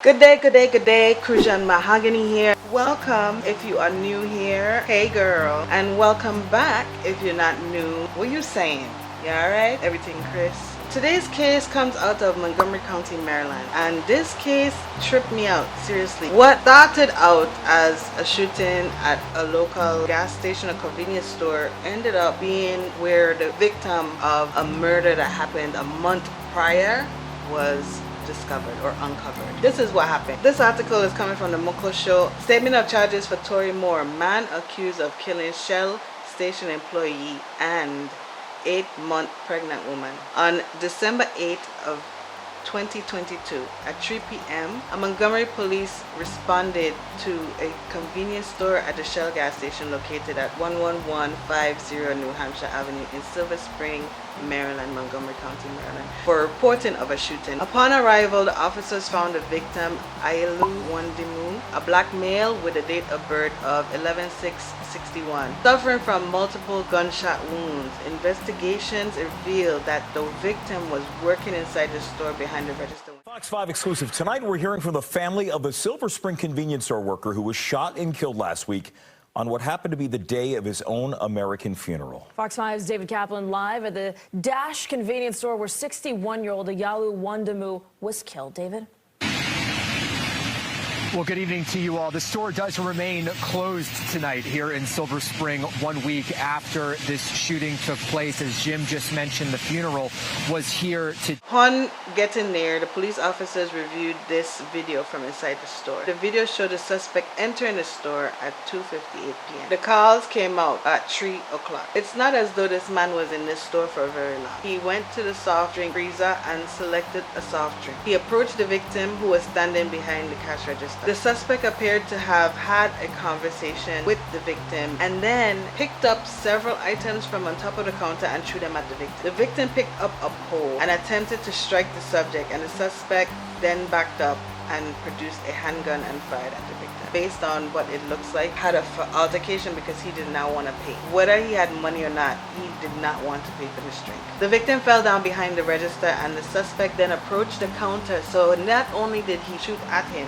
Good day, good day, good day. CRUCIAN Mahogany here. Welcome if you are new here. Hey girl. And welcome back if you're not new. What you saying? You alright? Everything Chris? Today's case comes out of Montgomery County, Maryland. And this case tripped me out, seriously. What started out as a shooting at a local gas station or convenience store ended up being where the victim of a murder that happened a month prior was discovered or uncovered. This is what happened. This article is coming from the Moko Show. Statement of charges for Tory Moore. Man accused of killing Shell station employee and 8-month pregnant woman. On December 8th of 2022 at 3 p.m. Montgomery police responded to a convenience store at the Shell gas station located at 11150 New Hampshire Avenue in Silver Spring, Maryland, Montgomery County, Maryland, for reporting of a shooting. Upon arrival, the officers found the victim, Ailu Wandimu, a black male with a date of birth of 11/6/61, suffering from multiple gunshot wounds. Investigations revealed that the victim was working inside the store behind the register. Fox 5 exclusive. Tonight we're hearing from the family of the Silver Spring convenience store worker who was shot and killed last week on what happened to be the day of his own American funeral. Fox 5's David Kaplan live at the Dash convenience store where 61-year-old Ayalu Wandamu was killed. David? Well, good evening to you all. The store does remain closed tonight here in Silver Spring 1 week after this shooting took place. As Jim just mentioned, the funeral was here to... Upon getting there, the police officers reviewed this video from inside the store. The video showed the suspect entering the store at 2:58 p.m. The calls came out at 3 o'clock. It's not as though this man was in this store for very long. He went to the soft drink freezer and selected a soft drink. He approached the victim who was standing behind the cash register. The suspect appeared to have had a conversation with the victim and then picked up several items from on top of the counter and threw them at the victim. The victim picked up a pole and attempted to strike the subject, and the suspect then backed up and produced a handgun and fired at the victim. Based on what it looks like, had a altercation because he did not want to pay. Whether he had money or not, he did not want to pay for this drink. The victim fell down behind the register and the suspect then approached the counter. So not only did he shoot at him,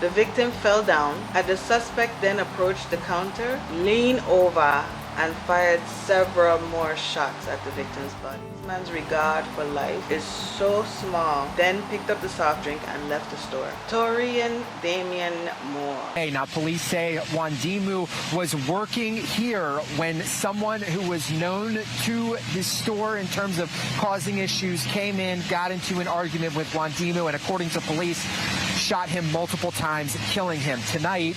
the victim fell down and the suspect then approached the counter, leaned over and fired several more shots at the victim's body. This man's regard for life is so small. Then picked up the soft drink and left the store. Torian Damian Moore. Hey, now police say Wandimu was working here when someone who was known to the store in terms of causing issues came in, got into an argument with Wandimu, and according to police, shot him multiple times, killing him. Tonight,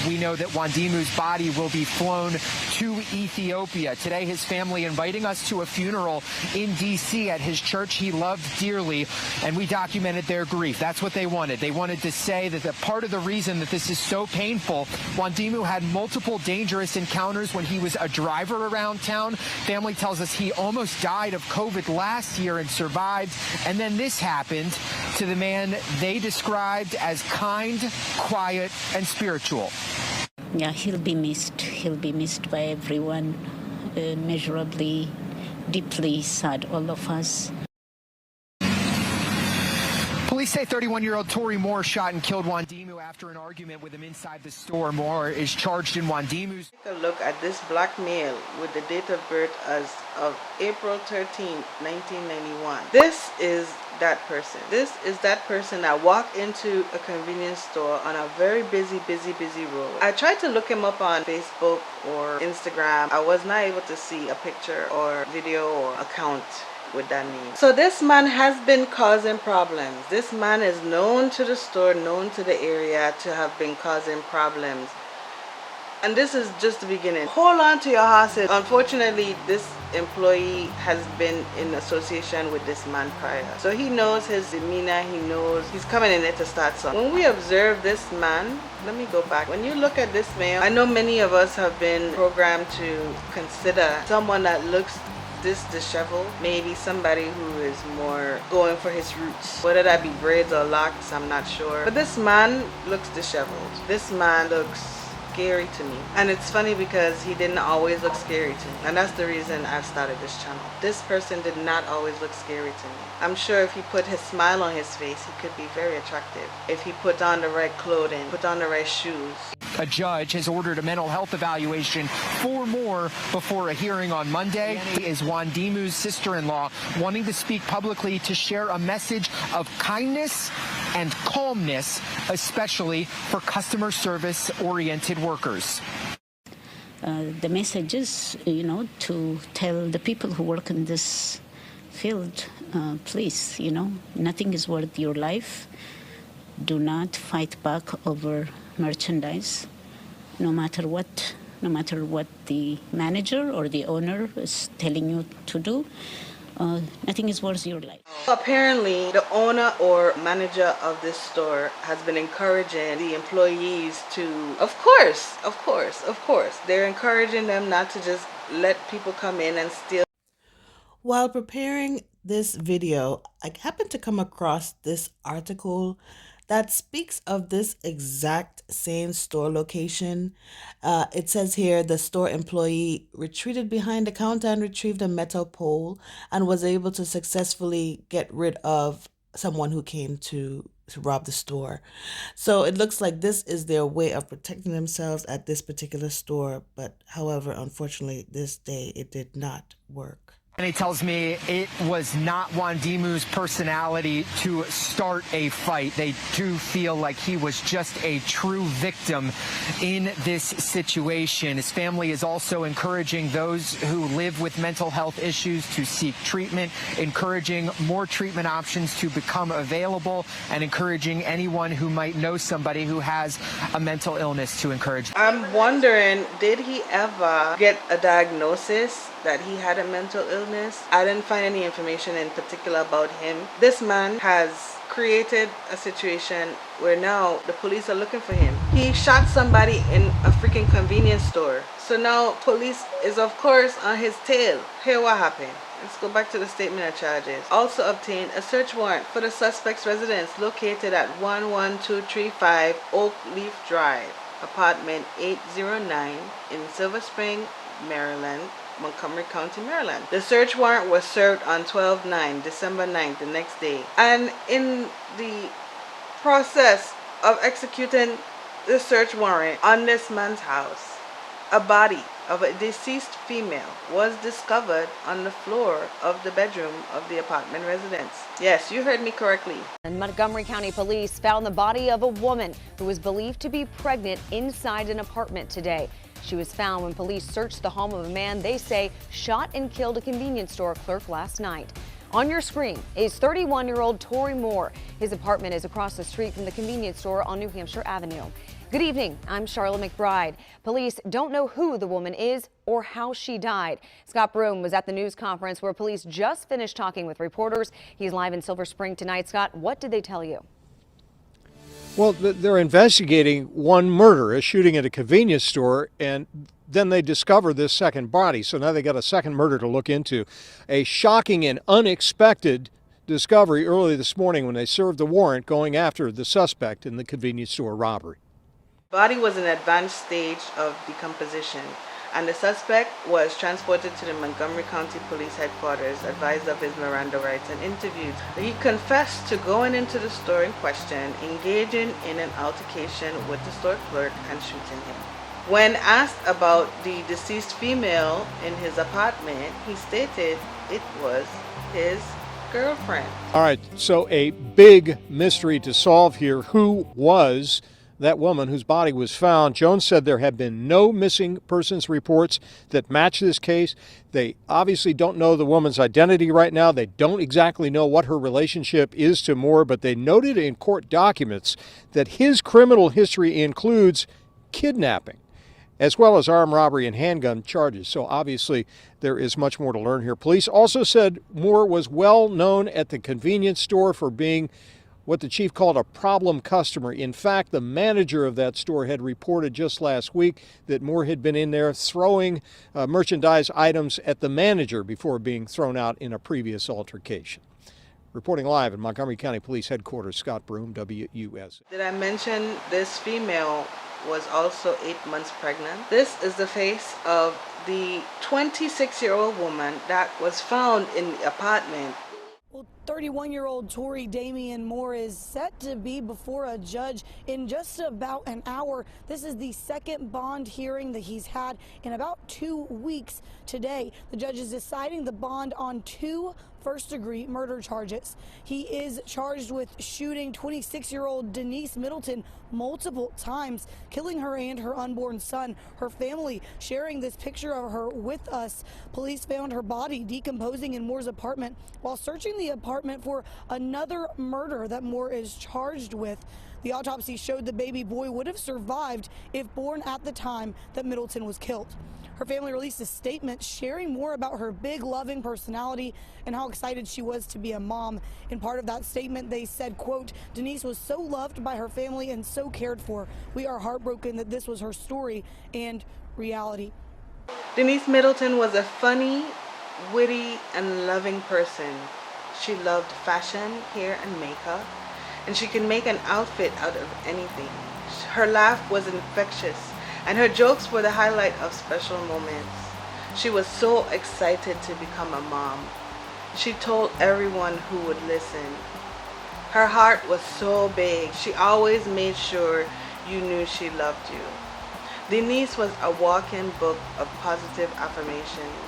we know that Wandimu's body will be flown to Ethiopia. Today, his family inviting us to a funeral in D.C. at his church he loved dearly, and we documented their grief. That's what they wanted. They wanted to say that part of the reason that this is so painful, Wandimu had multiple dangerous encounters when he was a driver around town. Family tells us he almost died of COVID last year and survived, and then this happened to the man they described as kind, quiet, and spiritual. Yeah, he'll be missed. He'll be missed by everyone. Immeasurably, deeply sad, all of us. Police say 31-year-old Tory Moore shot and killed Wandimu after an argument with him inside the store. Moore is charged in Wandimu's... Take a look at this black male with the date of birth as of April 13, 1991. This is that person. This is that person that walked into a convenience store on a very busy road. I tried to look him up on Facebook or Instagram. I was not able to see a picture or video or account with that name. So this man has been causing problems. This man is known to the store, known to the area to have been causing problems. And this is just the beginning. Hold on to your horses. Unfortunately, this employee has been in association with this man prior. So he knows his demeanor, he knows he's coming in there to start something. When we observe this man, let me go back. When you look at this man, I know many of us have been programmed to consider someone that looks this disheveled, maybe somebody who is more going for his roots. Whether that be braids or locks, I'm not sure. But this man looks disheveled. This man looks scary to me. And it's funny because he didn't always look scary to me. And that's the reason I started this channel. This person did not always look scary to me. I'm sure if he put his smile on his face, he could be very attractive. If he put on the right clothing, put on the right shoes. A judge has ordered a mental health evaluation for more before a hearing on Monday. Is Wandimu's sister-in-law wanting to speak publicly to share a message of kindness and calmness, especially for customer service-oriented workers. The message is, to tell the people who work in this field, please, nothing is worth your life. Do not fight back over merchandise, no matter what the manager or the owner is telling you to do. Nothing is worth your life. Apparently, the owner or manager of this store has been encouraging the employees to, of course, they're encouraging them not to just let people come in and steal. While preparing this video, I happened to come across this article that speaks of this exact same store location. It says here the store employee retreated behind the counter and retrieved a metal pole and was able to successfully get rid of someone who came to rob the store. So it looks like this is their way of protecting themselves at this particular store. But however, unfortunately, this day it did not work. And he tells me it was not Wandimu's personality to start a fight. They do feel like he was just a true victim in this situation. His family is also encouraging those who live with mental health issues to seek treatment, encouraging more treatment options to become available, and encouraging anyone who might know somebody who has a mental illness to encourage. I'm wondering, did he ever get a diagnosis that he had a mental illness? I didn't find any information in particular about him. This man has created a situation where now the police are looking for him. He shot somebody in a freaking convenience store. So now police is of course on his tail. Here what happened. Let's go back to the statement of charges. Also obtained a search warrant for the suspect's residence located at 11235 Oak Leaf Drive, apartment 809 in Silver Spring, Maryland, Montgomery County, Maryland. The search warrant was served on 12/9, December 9th, the next day. And in the process of executing the search warrant on this man's house, a body of a deceased female was discovered on the floor of the bedroom of the apartment residence. Yes, you heard me correctly. And Montgomery County Police found the body of a woman who was believed to be pregnant inside an apartment today. She was found when police searched the home of a man they say shot and killed a convenience store clerk last night. On your screen is 31-year-old Tory Moore. His apartment is across the street from the convenience store on New Hampshire Avenue. Good evening, I'm Charlotte McBride. Police don't know who the woman is or how she died. Scott Broom was at the news conference where police just finished talking with reporters. He's live in Silver Spring tonight. Scott, what did they tell you? Well, they're investigating one murder, a shooting at a convenience store, and then they discover this second body. So now they got a second murder to look into. A shocking and unexpected discovery early this morning when they served the warrant going after the suspect in the convenience store robbery. The body was in an advanced stage of decomposition, and the suspect was transported to the Montgomery County Police Headquarters, advised of his Miranda rights and interviewed. He confessed to going into the store in question, engaging in an altercation with the store clerk and shooting him. When asked about the deceased female in his apartment, he stated it was his girlfriend. All right, so a big mystery to solve here. Who was that woman whose body was found? Jones said there have been no missing persons reports that match this case. They obviously don't know the woman's identity right now. They don't exactly know what her relationship is to Moore, but they noted in court documents that his criminal history includes kidnapping, as well as armed robbery and handgun charges. So obviously there is much more to learn here. Police also said Moore was well known at the convenience store for being what the chief called a problem customer. In fact, the manager of that store had reported just last week that Moore had been in there throwing merchandise items at the manager before being thrown out in a previous altercation. Reporting live in Montgomery County Police Headquarters, Scott Broom, WUS. Did I mention this female was also 8 months pregnant? This is the face of the 26-year-old woman that was found in the apartment. Well, 31-year-old Tori Damian Moore is set to be before a judge in just about an hour. This is the second bond hearing that he's had in about 2 weeks today. The judge is deciding the bond on 2 first-degree murder charges. He is charged with shooting 26-year-old Denise Middleton multiple times, killing her and her unborn son. Her family sharing this picture of her with us. Police found her body decomposing in Moore's apartment while searching the apartment for another murder that Moore is charged with. The autopsy showed the baby boy would have survived if born at the time that Middleton was killed. Her family released a statement sharing more about her big, loving personality and how excited she was to be a mom. In part of that statement, they said, quote, "Denise was so loved by her family and so cared for. We are heartbroken that this was her story and reality." Denise Middleton was a funny, witty, and loving person. She loved fashion, hair, and makeup, and she could make an outfit out of anything. Her laugh was infectious, and her jokes were the highlight of special moments. She was so excited to become a mom. She told everyone who would listen. Her heart was so big. She always made sure you knew she loved you. Denise was a walk-in book of positive affirmations.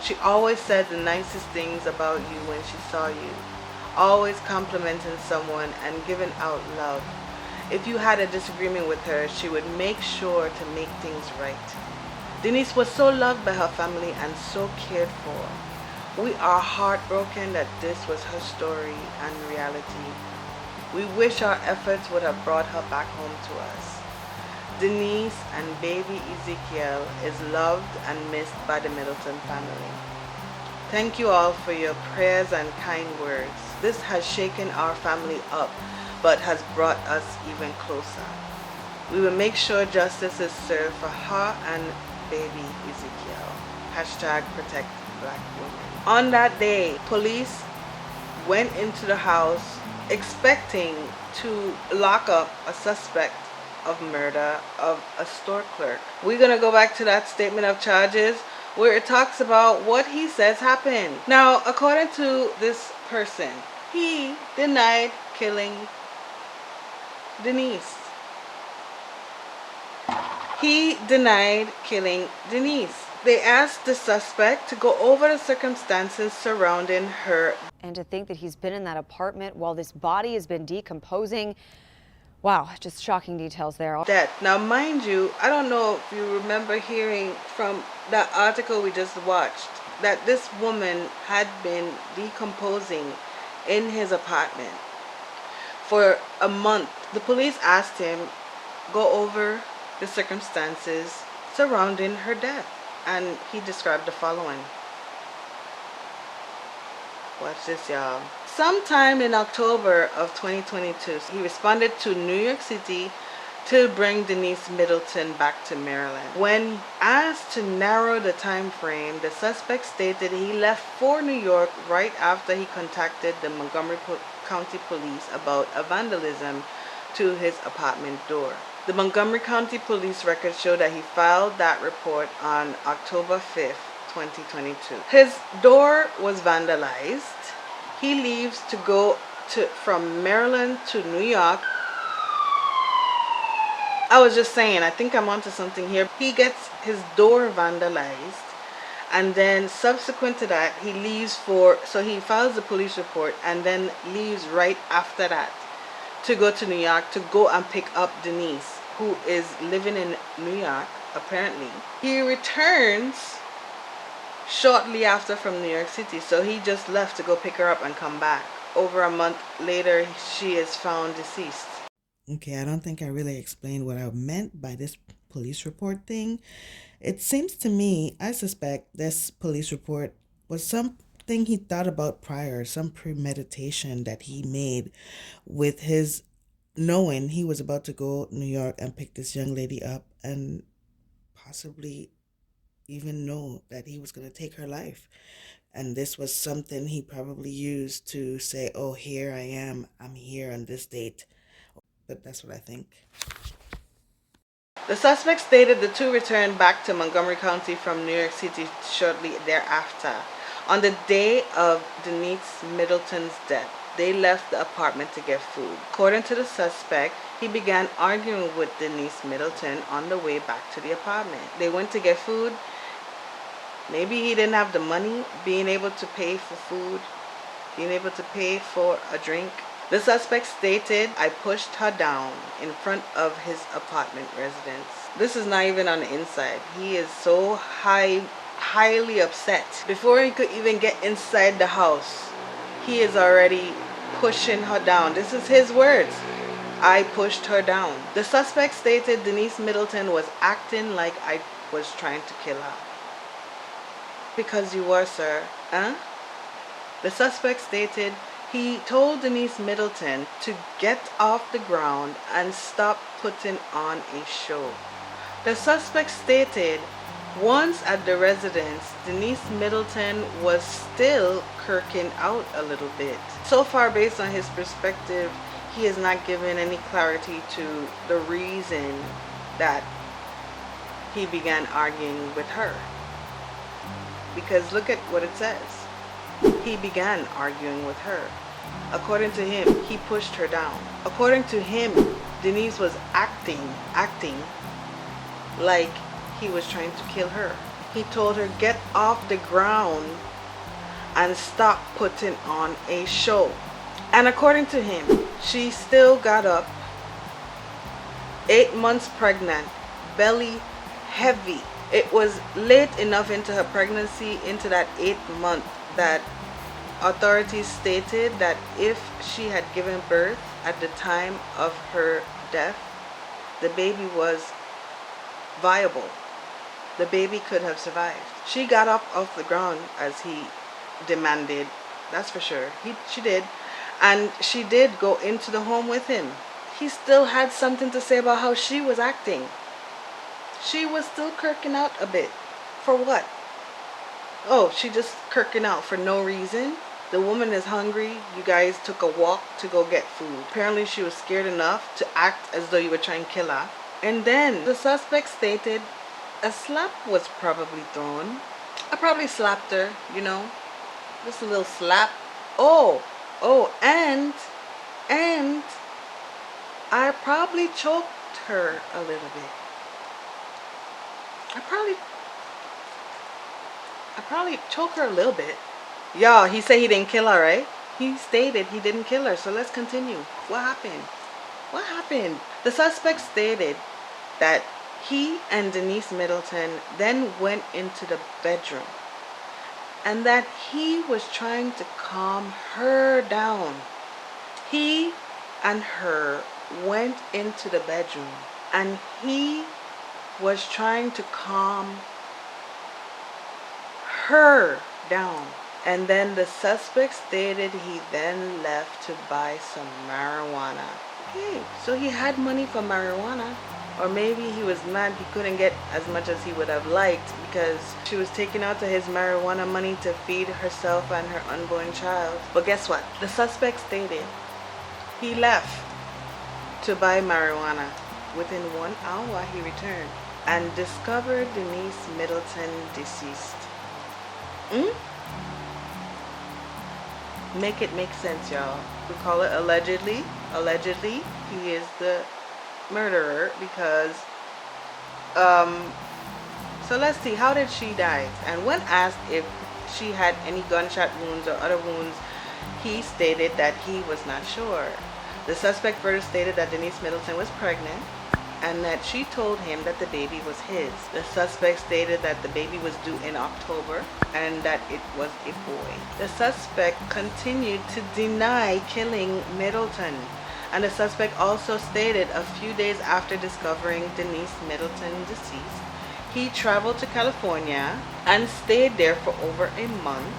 She always said the nicest things about you when she saw you, always complimenting someone and giving out love. If you had a disagreement with her, she would make sure to make things right. Denise was so loved by her family and so cared for. We are heartbroken that this was her story and reality. We wish our efforts would have brought her back home to us. Denise and baby Ezekiel is loved and missed by the Middleton family. Thank you all for your prayers and kind words. This has shaken our family up, but has brought us even closer. We will make sure justice is served for her and baby Ezekiel. Hashtag protect Black women. On that day, police went into the house expecting to lock up a suspect of murder of a store clerk. We're gonna go back to that statement of charges where it talks about what he says happened. Now, according to this person, he denied killing Denise. He denied killing Denise. They asked the suspect to go over the circumstances surrounding her. And to think that he's been in that apartment while this body has been decomposing. Wow, just shocking details there. Death. Now, mind you, I don't know if you remember hearing from that article we just watched that this woman had been decomposing in his apartment for a month. The police asked him go over the circumstances surrounding her death, and he described the following. Watch this, y'all. Sometime in October of 2022, he responded to New York City to bring Denise Middleton back to Maryland. When asked to narrow the time frame, the suspect stated he left for New York right after he contacted the Montgomery County Police about a vandalism to his apartment door. The Montgomery County Police records show that he filed that report on October 5th, 2022. His door was vandalized. He leaves to go from Maryland to New York. I was just saying, I think I'm onto something here. He gets his door vandalized, and then subsequent to that, he leaves so he files the police report and then leaves right after that to go to New York to go and pick up Denise, who is living in New York, apparently. He returns shortly after from New York City, so he just left to go pick her up and come back. Over a month later, she is found deceased. Okay, I don't think I really explained what I meant by this police report thing. It seems to me, I suspect this police report was something he thought about prior, some premeditation that he made with his knowing he was about to go to New York and pick this young lady up and possibly even know that he was going to take her life. And this was something he probably used to say, oh, here I am, I'm here on this date. But that's what I think. The suspect stated the two returned back to Montgomery County from New York City shortly thereafter. On the day of Denise Middleton's death, they left the apartment to get food. According to the suspect, he began arguing with Denise Middleton on the way back to the apartment. They went to get food. Maybe he didn't have the money, being able to pay for food, being able to pay for a drink. The suspect stated, I pushed her down in front of his apartment residence. This is not even on the inside. He is so highly upset. Before he could even get inside the house, he is already pushing her down. This is his words. I pushed her down. The suspect stated Denise Middleton was acting like I was trying to kill her. Because you were, sir. Huh? The suspect stated he told Denise Middleton to get off the ground and stop putting on a show. The suspect stated once at the residence, Denise Middleton was still kirking out a little bit. So far, based on his perspective, he has not given any clarity to the reason that he began arguing with her. Because look at what it says. He began arguing with her. According to him, he pushed her down. According to him, Denise was acting like he was trying to kill her. He told her, get off the ground and stop putting on a show. And according to him, she still got up, 8 months pregnant, belly heavy. It was late enough into her pregnancy, into that 8th month, that authorities stated that if she had given birth at the time of her death, the baby was viable. The baby could have survived. She got up off the ground as he demanded, that's for sure. She did. And she did go into the home with him. He still had something to say about how she was acting. She was still kirking out a bit. For what? Oh, she just kirking out for no reason. The woman is hungry. You guys took a walk to go get food. Apparently she was scared enough to act as though you were trying to kill her. And then the suspect stated a slap was probably thrown. I probably slapped her, you know. Just a little slap. Oh, and I probably choked her a little bit. I probably choked her a little bit. Y'all, he said he didn't kill her, right? He stated he didn't kill her. So let's continue. What happened? What happened? The suspect stated that he and Denise Middleton then went into the bedroom and that he was trying to calm her down. He and her went into the bedroom and he was trying to calm her down. And then the suspect stated he then left to buy some marijuana. Okay, so he had money for marijuana. Or maybe he was mad he couldn't get as much as he would have liked because she was taking out his marijuana money to feed herself and her unborn child. But guess what? The suspect stated he left to buy marijuana. Within 1 hour he returned and discovered Denise Middleton deceased. Make it make sense, y'all. We call it allegedly. Allegedly, he is the murderer because so let's see, how did she die? And when asked if she had any gunshot wounds or other wounds, he stated that he was not sure. The suspect further stated that Denise Middleton was pregnant and that she told him that the baby was his. The suspect stated that the baby was due in October and that it was a boy. The suspect continued to deny killing Middleton. And the suspect also stated a few days after discovering Denise Middleton deceased, he traveled to California and stayed there for over a month.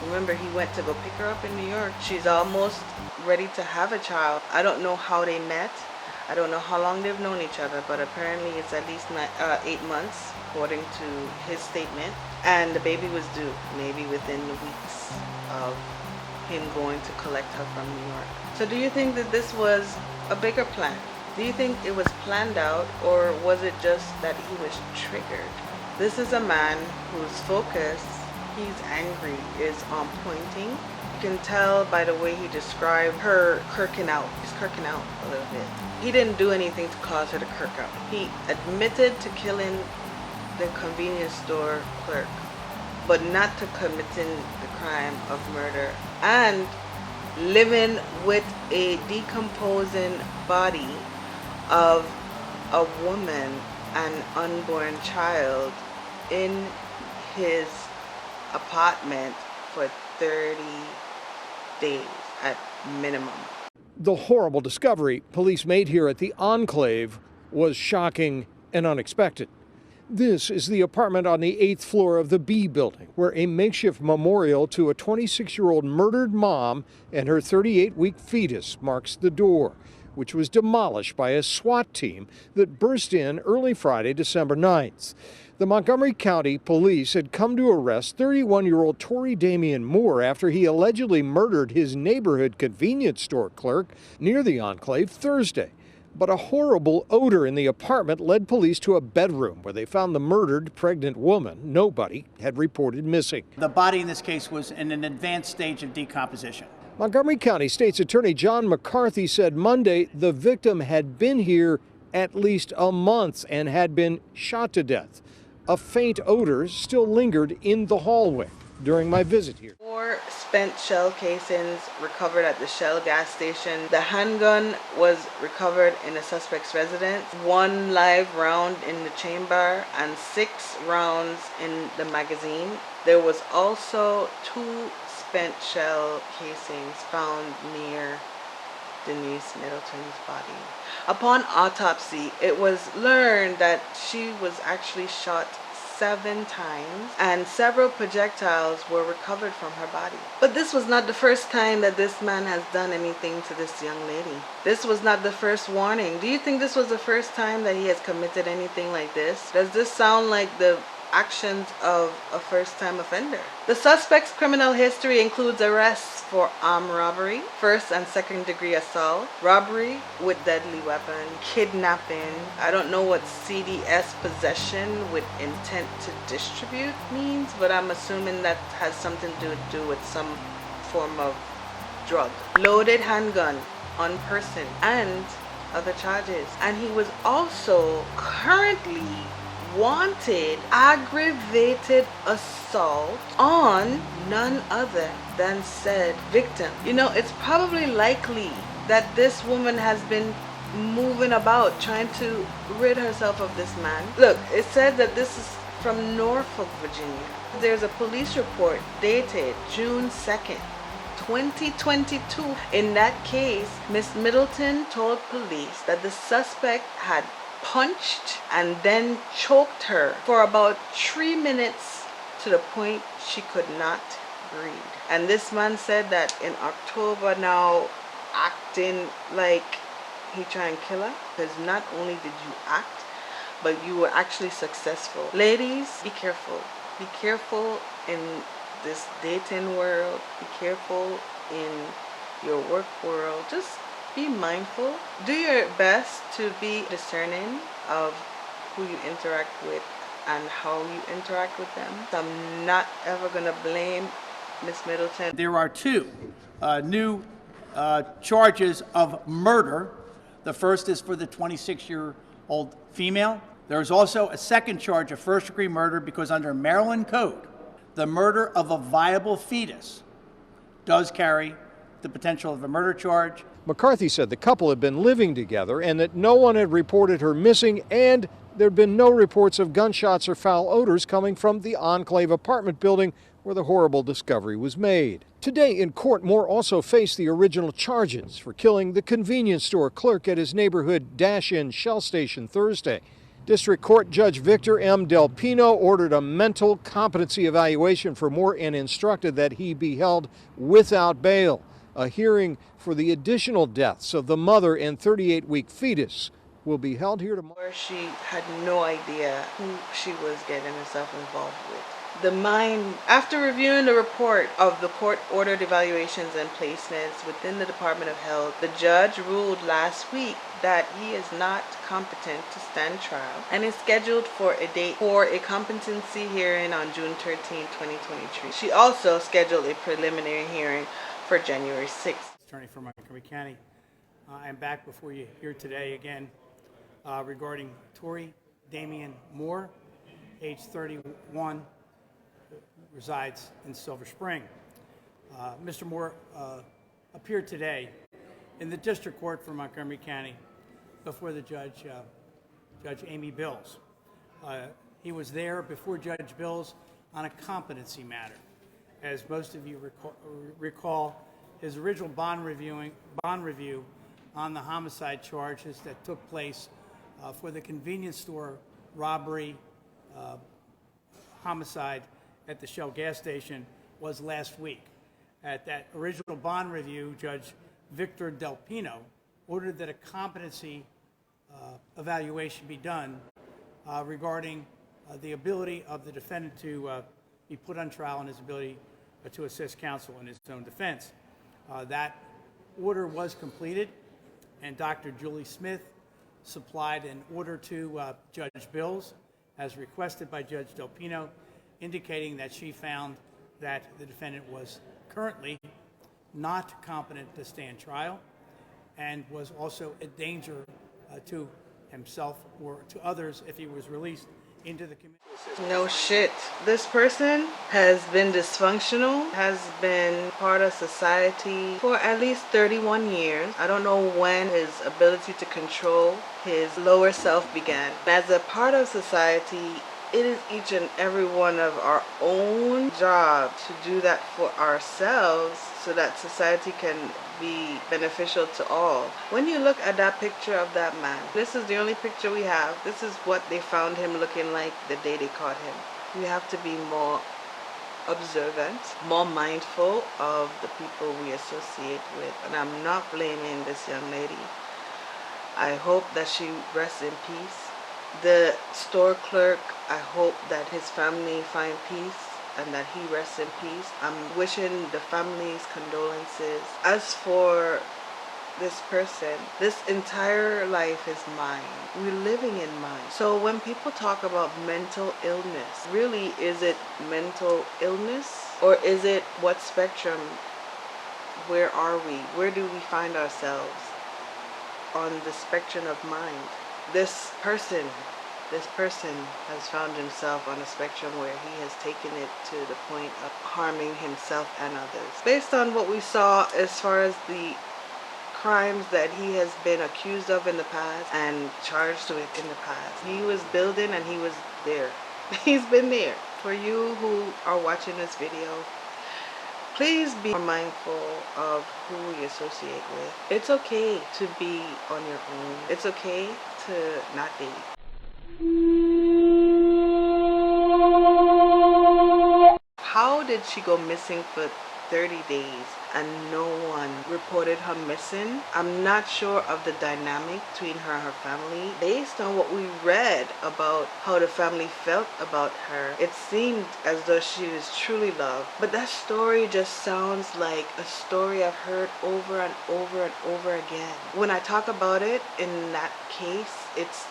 Remember, he went to go pick her up in New York. She's almost ready to have a child. I don't know how they met. I don't know how long they've known each other, but apparently it's at least 8 months, according to his statement. And the baby was due maybe within the weeks of him going to collect her from New York. So do you think that this was a bigger plan? Do you think it was planned out, or was it just that he was triggered? This is a man whose focus, he's angry, is on pointing. You can tell by the way he described her kirking out. He's kirking out a little bit. He didn't do anything to cause her to kirk out. He admitted to killing the convenience store clerk, but not to committing the crime of murder and living with a decomposing body of a woman and unborn child in his apartment for 30 days at minimum. The horrible discovery police made here at the Enclave was shocking and unexpected. This is the apartment on the 8th floor of the B building, where a makeshift memorial to a 26-year-old murdered mom and her 38-week fetus marks the door, which was demolished by a SWAT team that burst in early Friday, December 9th. The Montgomery County Police had come to arrest 31-year-old Tory Damian Moore after he allegedly murdered his neighborhood convenience store clerk near the Enclave Thursday. But a horrible odor in the apartment led police to a bedroom where they found the murdered pregnant woman nobody had reported missing. The body in this case was in an advanced stage of decomposition. Montgomery County State's Attorney John McCarthy said Monday the victim had been here at least a month and had been shot to death. A faint odor still lingered in the hallway during my visit here. 4 spent shell casings recovered at the Shell gas station. The handgun was recovered in the suspect's residence. 1 live round in the chamber and 6 rounds in the magazine. There was also 2 spent shell casings found near Denise Middleton's body. Upon autopsy, it was learned that she was actually shot 7 times and several projectiles were recovered from her body. But this was not the first time that this man has done anything to this young lady. This was not the first warning. Do you think this was the first time that he has committed anything like this? Does this sound like the actions of a first-time offender? The suspect's criminal history includes arrests for armed robbery, first and second degree assault, robbery with deadly weapon, kidnapping. I don't know what CDS, possession with intent to distribute, means, but I'm assuming that has something to do with some form of drug. Loaded handgun on person and other charges. And he was also currently wanted aggravated assault on none other than said victim. You know, it's probably likely that this woman has been moving about trying to rid herself of this man. Look, it said that this is from Norfolk, Virginia. There's a police report dated June 2nd, 2022. In that case, Miss Middleton told police that the suspect had punched and then choked her for about 3 minutes to the point she could not breathe. And this man said that in October now, acting like he trying to kill her, because not only did you act, but you were actually successful. Ladies, be careful. Be careful in this dating world. Be careful in your work world. Just be mindful. Do your best to be discerning of who you interact with and how you interact with them. I'm not ever gonna blame Miss Middleton. There are 2 new charges of murder. The first is for the 26-year-old female. There's also a second charge of first-degree murder because under Maryland code, the murder of a viable fetus does carry the potential of a murder charge. McCarthy said the couple had been living together and that no one had reported her missing, and there'd been no reports of gunshots or foul odors coming from the Enclave apartment building where the horrible discovery was made. Today in court, Moore also faced the original charges for killing the convenience store clerk at his neighborhood Dash-In Shell Station Thursday. District Court Judge Victor M. Del Pino ordered a mental competency evaluation for Moore and instructed that he be held without bail. A hearing for the additional deaths of the mother and 38-week fetus will be held here tomorrow. Where she had no idea who she was getting herself involved with. The mind, after reviewing the report of the court-ordered evaluations and placements within the Department of Health, the judge ruled last week that he is not competent to stand trial and is scheduled for a date for a competency hearing on June 13, 2023. She also scheduled a preliminary hearing for January 6th. Attorney for Montgomery County. I am back before you here today again regarding Tory Damian Moore, age 31, resides in Silver Spring. Mr. Moore appeared today in the District Court for Montgomery County before the Judge Amy Bills. He was there before Judge Bills on a competency matter. As most of you recall, his original bond review on the homicide charges that took place for the convenience store robbery homicide at the Shell gas station was last week. At that original bond review, Judge Victor Del Pino ordered that a competency evaluation be done regarding the ability of the defendant to be put on trial and his ability to assist counsel in his own defense. That order was completed, and Dr. Julie Smith supplied an order to Judge Bills, as requested by Judge Del Pino, indicating that she found that the defendant was currently not competent to stand trial and was also a danger to himself or to others if he was released into the community. No shit. This person has been dysfunctional, has been part of society for at least 31 years. I don't know when his ability to control his lower self began. As a part of society, it is each and every one of our own job to do that for ourselves so that society can be beneficial to all. When you look at that picture of that man, this is the only picture we have. This is what they found him looking like the day they caught him. We have to be more observant, more mindful of the people we associate with. And I'm not blaming this young lady. I hope that she rests in peace. The store clerk, I hope that his family find peace and that he rests in peace. I'm wishing the families condolences. As for this person, this entire life is mine. We're living in mine. So when people talk about mental illness, really, is it mental illness or is it what spectrum? Where are we? Where do we find ourselves on the spectrum of mind? This person has found himself on a spectrum where he has taken it to the point of harming himself and others. Based on what we saw as far as the crimes that he has been accused of in the past and charged with in the past, he was building and he was there. He's been there. For you who are watching this video, please be mindful of who you associate with. It's okay to be on your own. It's okay to not date. How did she go missing for 30 days and no one reported her missing? I'm not sure of the dynamic between her and her family. Based on what we read about how the family felt about her, it seemed as though she was truly loved. But that story just sounds like a story I've heard over and over and over again. When I talk about it in that case, it's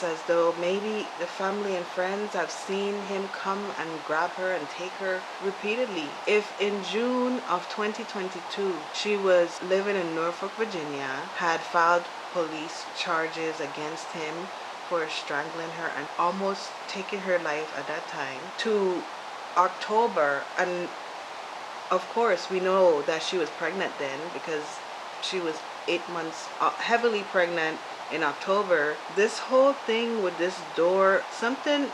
as though maybe the family and friends have seen him come and grab her and take her repeatedly. If in June of 2022 she was living in Norfolk, Virginia, had filed police charges against him for strangling her and almost taking her life at that time, to October, and of course we know that she was pregnant then because she was 8 months heavily pregnant in October. This whole thing with this door, something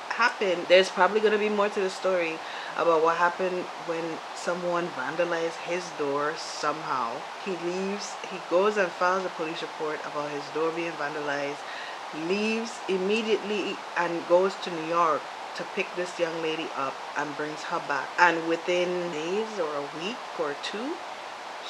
happened. There's probably going to be more to the story about what happened when someone vandalized his door somehow. He leaves, he goes and files a police report about his door being vandalized, leaves immediately and goes to New York to pick this young lady up and brings her back. And within days or a week or two,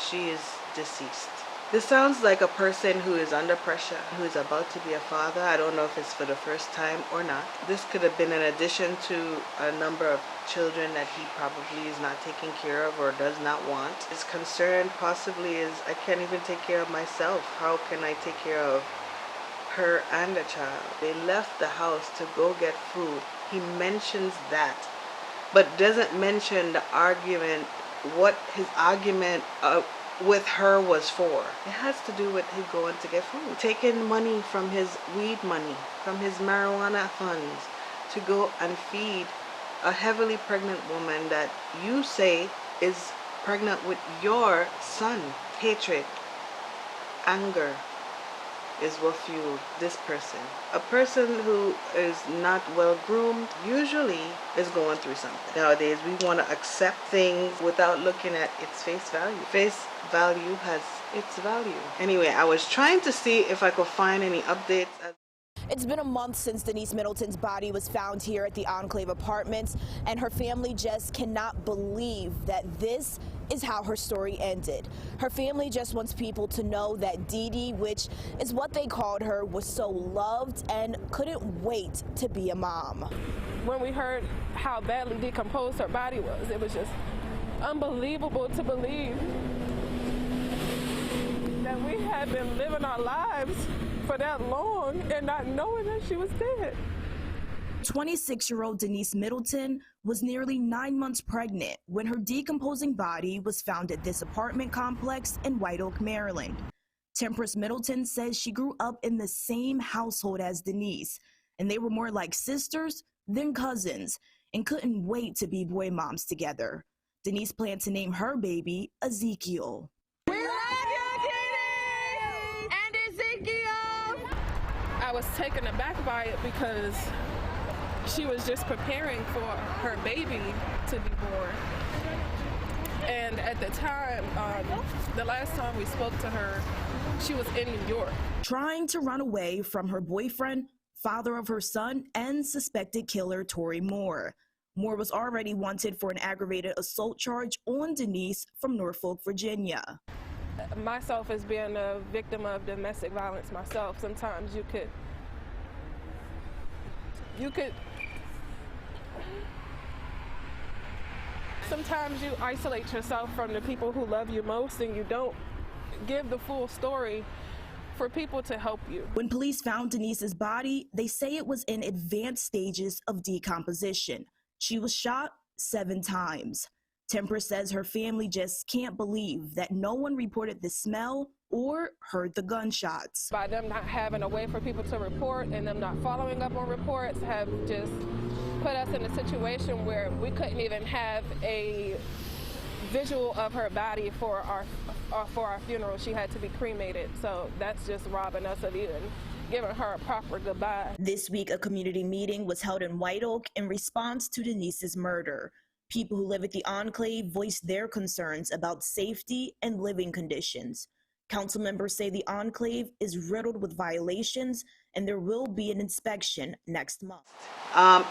she is deceased. This sounds like a person who is under pressure, who is about to be a father. I don't know if it's for the first time or not. This could have been in addition to a number of children that he probably is not taking care of or does not want. His concern possibly is, I can't even take care of myself. How can I take care of her and the child? They left the house to go get food. He mentions that, but doesn't mention the argument, what his argument with her was for. It has to do with him going to get food. Taking money from his weed money, from his marijuana funds to go and feed a heavily pregnant woman that you say is pregnant with your son. Hatred, anger is what fueled this person. A person who is not well groomed usually is going through something. Nowadays we want to accept things without looking at its face value. Face value has its value. Anyway, I was trying to see if I could find any updates. It's been a month since Denise Middleton's body was found here at the Enclave Apartments, and her family just cannot believe that this is how her story ended. Her family just wants people to know that Dee Dee, which is what they called her, was so loved and couldn't wait to be a mom. When we heard how badly decomposed her body was, it was just unbelievable to believe that we had been living our lives for that long and not knowing that she was dead. 26-year-old Denise Middleton was nearly 9 months pregnant when her decomposing body was found at this apartment complex in White Oak, Maryland. Temperance Middleton says she grew up in the same household as Denise, and they were more like sisters than cousins and couldn't wait to be boy moms together. Denise planned to name her baby Ezekiel. I was taken aback by it because she was just preparing for her baby to be born. And at the time, the last time we spoke to her, she was in New York. Trying to run away from her boyfriend, father of her son, and suspected killer Tory Moore. Moore was already wanted for an aggravated assault charge on Denise from Norfolk, Virginia. Myself as being a victim of domestic violence myself, sometimes you could sometimes you isolate yourself from the people who love you most, and you don't give the full story for people to help you. When police found Denise's body, they say it was in advanced stages of decomposition. She was shot 7 times. Temperance says her family just can't believe that no one reported the smell or heard the gunshots. By them not having a way for people to report and them not following up on reports have just put us in a situation where we couldn't even have a visual of her body for our funeral. She had to be cremated, so that's just robbing us of even giving her a proper goodbye. This week, a community meeting was held in White Oak in response to Denise's murder. People who live at the Enclave voiced their concerns about safety and living conditions. Council members say the Enclave is riddled with violations and there will be an inspection next month.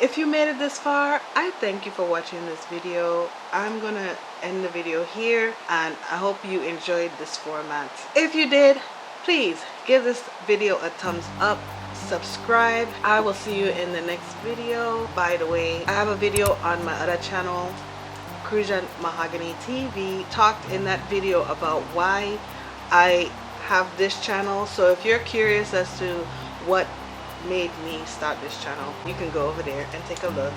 If you made it this far, I thank you for watching this video. I'm gonna end the video here, and I hope you enjoyed this format. If you did, please give this video a thumbs up, subscribe. I will see you in the next video. By the way, I have a video on my other channel, CRUCIAN Mahogany TV. Talked in that video about why I have this channel. So if you're curious as to what made me start this channel, you can go over there and take a look,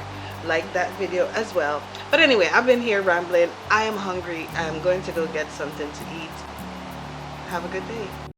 like that video as well. But anyway, I've been here rambling. I am hungry. I am going to go get something to eat. Have a good day.